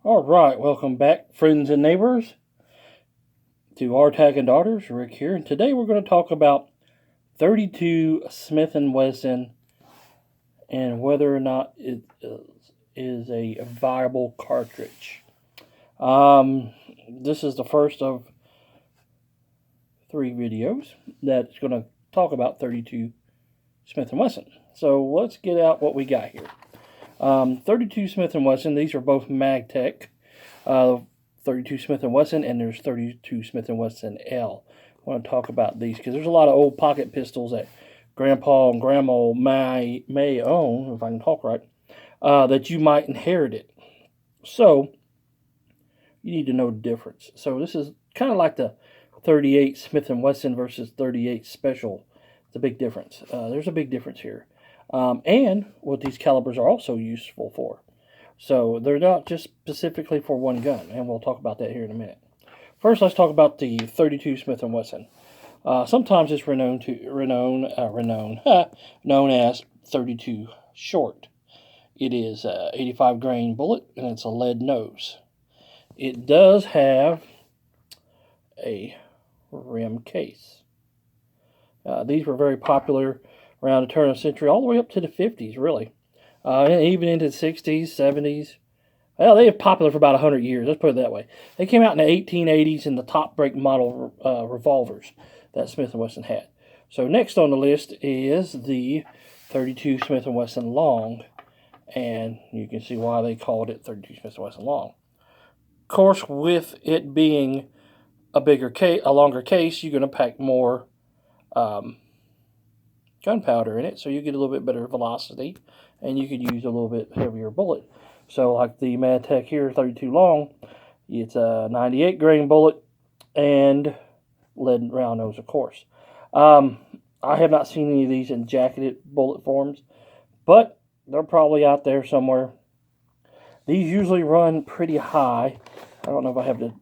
All right, welcome back, friends and neighbors, to R-TAC and Daughters. Rick here, and today we're going to talk about 32 Smith & Wesson and whether or not it is a viable cartridge. This is the first of 3 videos that's going to talk about 32 Smith & Wesson. So let's get out what we got here. 32 Smith & Wesson, these are both MagTech. 32 Smith & Wesson, and there's 32 Smith & Wesson L. I want to talk about these because there's a lot of old pocket pistols that Grandpa and Grandma may own, if I can talk right, that you might inherit it. So you need to know the difference. So this is kind of like the 38 Smith & Wesson versus 38 Special. It's a big difference. There's a big difference here. And what these calibers are also useful for. So they're not just specifically for one gun, and we'll talk about that here in a minute. First, let's talk about the 32 Smith & Wesson. Sometimes it's known as 32 short. It is an 85 grain bullet, and it's a lead nose. It does have a rim case. These were very popular around the turn of the century, all the way up to the 50s, really. And even into the 60s, 70s. Well, they were popular for about 100 years, let's put it that way. They came out in the 1880s in the top break model revolvers that Smith & Wesson had. So next on the list is the 32 Smith & Wesson Long, and you can see why they called it 32 Smith & Wesson Long. Of course, with it being a longer case, you're going to pack more gunpowder in it, so you get a little bit better velocity, and you could use a little bit heavier bullet. So like the MagTech here, 32 Long, it's a 98 grain bullet and lead round nose, of course. I have not seen any of these in jacketed bullet forms, but they're probably out there somewhere. These usually run pretty high. I don't know if I have the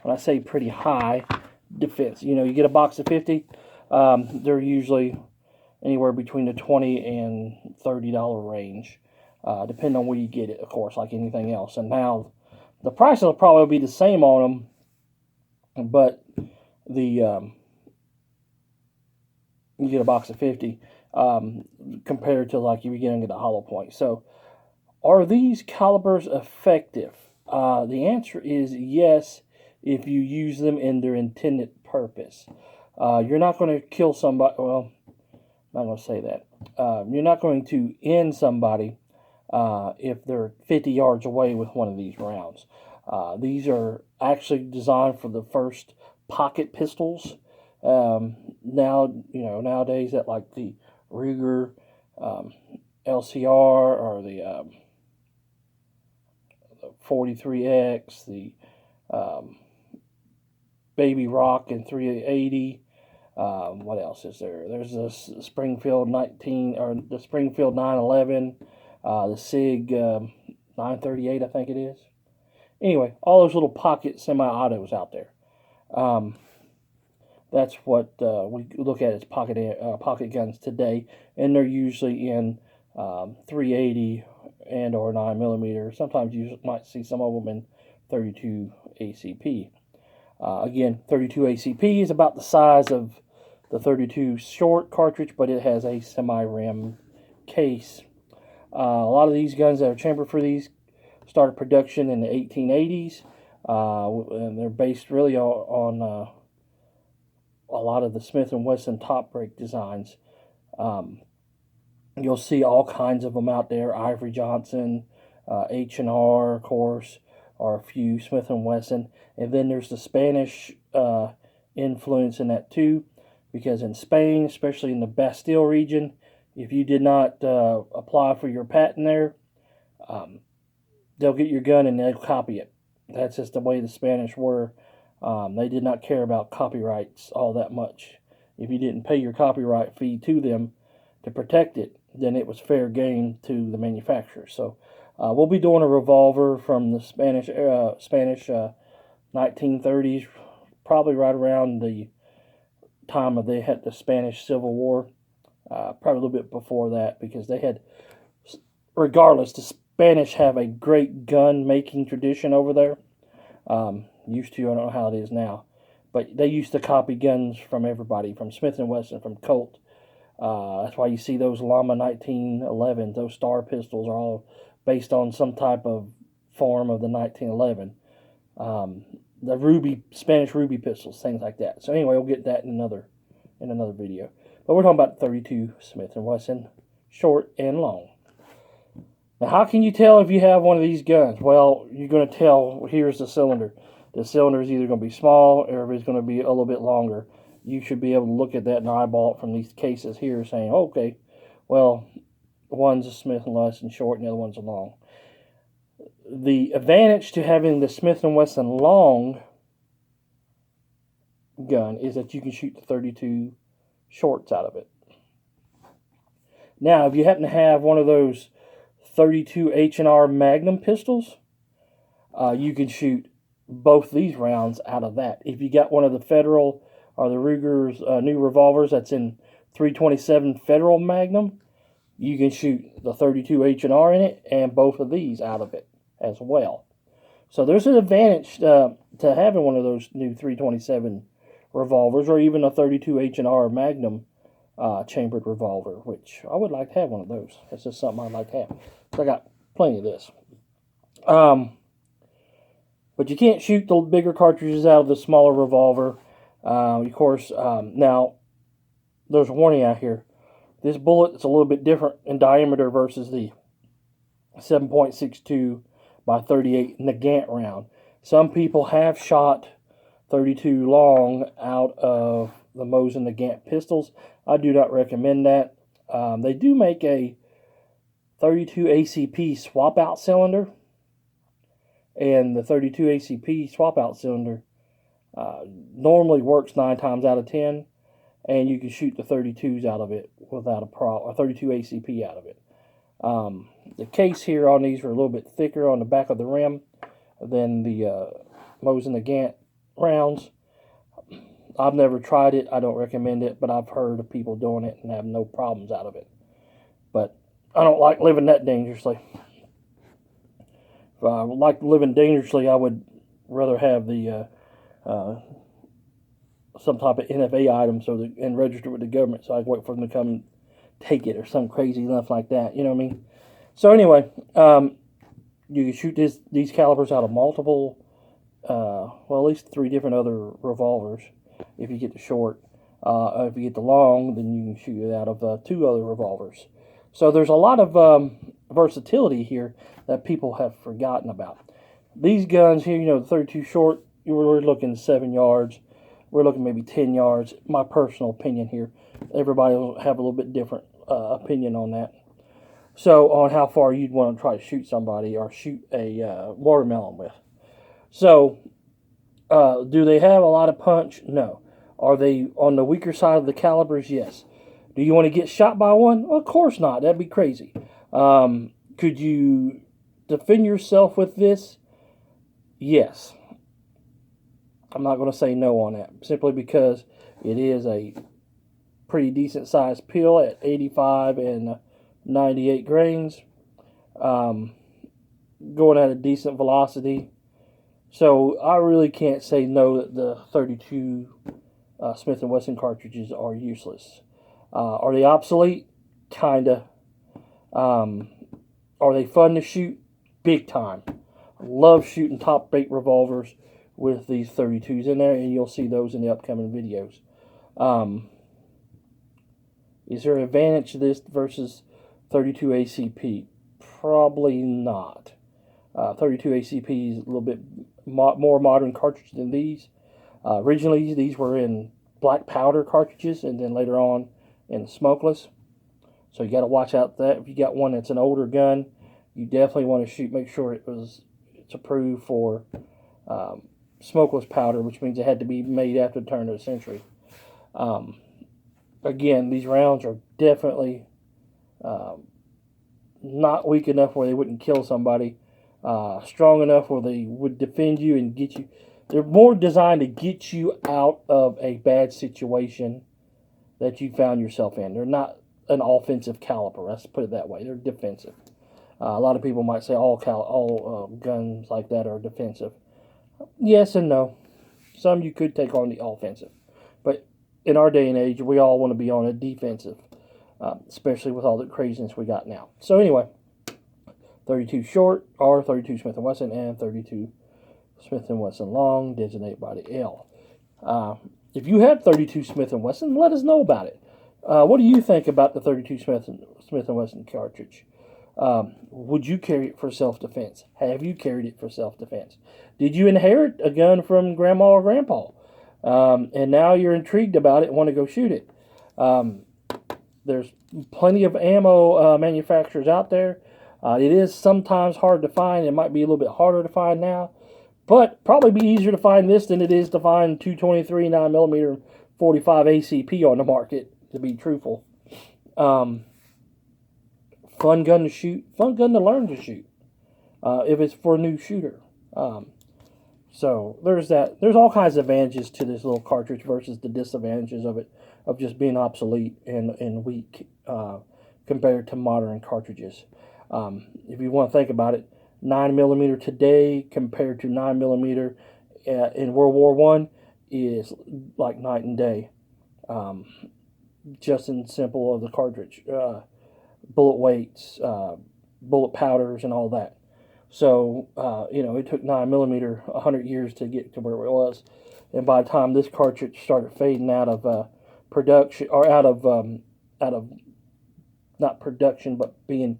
when I say pretty high defense, you get a box of 50, they're usually anywhere between the $20 and $30 range, depending on where you get it, of course, like anything else. And now the prices will probably be the same on them, but you get a box of 50 compared to like if you're getting the hollow point. So are these calibers effective? The answer is yes, if you use them in their intended purpose. You're not going to kill somebody. Well, I'm not going to say that. You're not going to end somebody if they're 50 yards away with one of these rounds. These are actually designed for the first pocket pistols. Nowadays that like the Ruger LCR or the 43X, the Baby Rock and 380. What else is there? There's the Springfield 911, the SIG 938, I think it is. Anyway, all those little pocket semi-autos out there. That's what we look at as pocket guns today, and they're usually in 380 and or 9mm. Sometimes you might see some of them in 32 ACP. Again, 32 ACP is about the size of the 32 short cartridge, but it has a semi-rim case. A lot of these guns that are chambered for these started production in the 1880s, and they're based really on a lot of the Smith & Wesson top break designs. You'll see all kinds of them out there. Ivory Johnson, H&R, of course, are a few Smith & Wesson. And then there's the Spanish influence in that too, because in Spain, especially in the Bastille region, if you did not apply for your patent there, they'll get your gun and they'll copy it. That's just the way the Spanish were. They did not care about copyrights all that much. If you didn't pay your copyright fee to them to protect it, then it was fair game to the manufacturer. So we'll be doing a revolver from the Spanish 1930s, probably right around the time of they had the Spanish Civil War, probably a little bit before that, because they had, regardless, Spanish have a great gun making tradition over there. Used to, I don't know how it is now, but they used to copy guns from everybody, from Smith & Wesson, from Colt. That's why you see those Llama 1911s, those Star pistols are all based on some type of form of the 1911. The Spanish Ruby pistols, things like that. So anyway, we'll get that in another video. But we're talking about 32 Smith & Wesson, short and long. Now, how can you tell if you have one of these guns? Well, you're going to tell, here's the cylinder. The cylinder is either going to be small or it's going to be a little bit longer. You should be able to look at that and eyeball it from these cases here saying, okay, well, one's a Smith & Wesson short and the other one's a long. The advantage to having the Smith & Wesson long gun is that you can shoot the 32 shorts out of it. Now, if you happen to have one of those 32 H&R Magnum pistols, you can shoot both these rounds out of that. If you got one of the Federal or the Ruger's new revolvers that's in 327 Federal Magnum, you can shoot the 32 H&R in it and both of these out of it as well. So there's an advantage to having one of those new 327 revolvers or even a 32 H&R Magnum chambered revolver, which I would like to have one of those. That's just something I'd like to have. So I got plenty of this. But you can't shoot the bigger cartridges out of the smaller revolver. Of course, now there's a warning out here. This bullet is a little bit different in diameter versus the 7.62 by 38 Nagant round. Some people have shot 32 long out of the Mosin Nagant pistols. I do not recommend that. They do make a 32 ACP swap out cylinder, and the 32 ACP swap out cylinder normally works 9 times out of 10, and you can shoot the 32s out of it without a problem, or 32 ACP out of it. The case here on these are a little bit thicker on the back of the rim than the Mosin Nagant rounds. I've never tried it. I don't recommend it, but I've heard of people doing it and have no problems out of it. But I don't like living that dangerously. If I would like living dangerously, I would rather have the some type of NFA item and register with the government so I can wait for them to come and take it or some crazy stuff like that. You know what I mean? So anyway, you can shoot these calibers out of multiple, well, at least 3 different other revolvers. If you get the short, if you get the long, then you can shoot it out of 2 other revolvers. So there's a lot of versatility here that people have forgotten about. These guns here, you know, the 32 short, we're looking 7 yards. We're looking maybe 10 yards. My personal opinion here. Everybody will have a little bit different opinion on that. So on how far you'd want to try to shoot somebody or shoot a watermelon with. So do they have a lot of punch? No. Are they on the weaker side of the calibers? Yes. Do you want to get shot by one? Of course not. That'd be crazy. Could you defend yourself with this? Yes. I'm not going to say no on that, simply because it is a pretty decent sized pill at 85 and 98 grains, going at a decent velocity. So I really can't say no that the 32 Smith & Wesson cartridges are useless. Are they obsolete? Kinda. Are they fun to shoot? Big time. I love shooting top bait revolvers with these 32s in there, and you'll see those in the upcoming videos. Is there an advantage to this versus 32 ACP? Probably not. 32 ACP is a little bit more modern cartridge than these. Originally, these were in black powder cartridges, and then later on in smokeless. So you got to watch out that if you got one that's an older gun, you definitely want to make sure it's approved for smokeless powder, which means it had to be made after the turn of the century. Again, these rounds are definitely not weak enough where they wouldn't kill somebody, strong enough where they would defend you and get you. They're more designed to get you out of a bad situation that you found yourself in. They're not an offensive caliber, let's put it that way. They're defensive. A lot of people might say all guns like that are defensive. Yes and no. Some you could take on the offensive. But in our day and age, we all want to be on a defensive, especially with all the craziness we got now. So anyway, 32 short, R 32 Smith & Wesson, and 32 Smith & Wesson long, designate by the L. If you have 32 Smith & Wesson, let us know about it. What do you think about the 32 Smith & Wesson cartridge? Would you carry it for self-defense? Have you carried it for self-defense? Did you inherit a gun from grandma or grandpa? And now you're intrigued about it and want to go shoot it? There's plenty of ammo manufacturers out there. It is sometimes hard to find. It might be a little bit harder to find now. But probably be easier to find this than it is to find 223 9mm 45 ACP on the market, to be truthful. Fun gun to shoot, fun gun to learn to shoot, if it's for a new shooter. So there's that. There's all kinds of advantages to this little cartridge versus the disadvantages of it, of just being obsolete and weak compared to modern cartridges. If you want to think about it, 9mm today compared to 9mm in World War I is like night and day. Just in simple of the cartridge, bullet weights, bullet powders, and all that. So it took 9mm 100 years to get to where it was, and by the time this cartridge started fading out of production, or out of not production, but being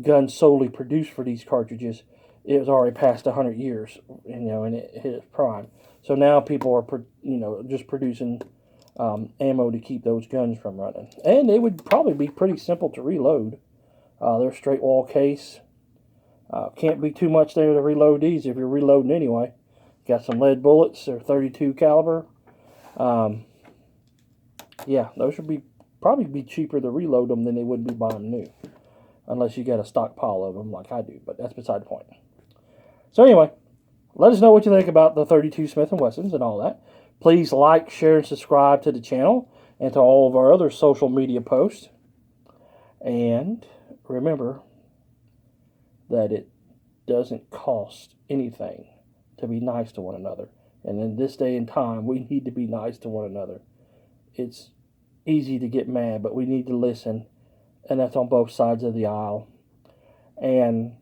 guns solely produced for these cartridges, it was already past 100 years, and it hit its prime. So now people are, just producing ammo to keep those guns from running, and they would probably be pretty simple to reload. They're straight wall case. Can't be too much there to reload these if you're reloading anyway. Got some lead bullets. They're 32 caliber. Yeah, those should probably be cheaper to reload them than they would be buying them new, unless you got a stockpile of them like I do, but that's beside the point. So anyway, let us know what you think about the 32 Smith & Wessons and all that. Please like, share, and subscribe to the channel and to all of our other social media posts. And remember that it doesn't cost anything to be nice to one another. And in this day and time, we need to be nice to one another. It's easy to get mad, but we need to listen. And that's on both sides of the aisle. And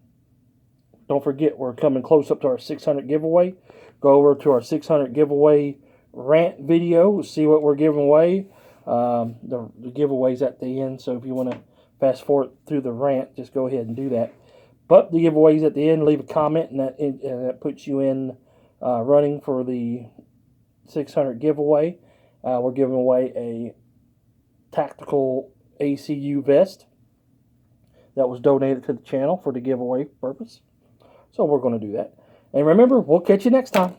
don't forget, we're coming close up to our 600 giveaway. Go over to our 600 giveaway rant video, see what we're giving away. The giveaway's at the end, so if you want to fast forward through the rant, just go ahead and do that. But the giveaway's at the end. Leave a comment, and that puts you in running for the 600 giveaway. We're giving away a tactical ACU vest that was donated to the channel for the giveaway purpose. So we're going to do that. And remember, we'll catch you next time.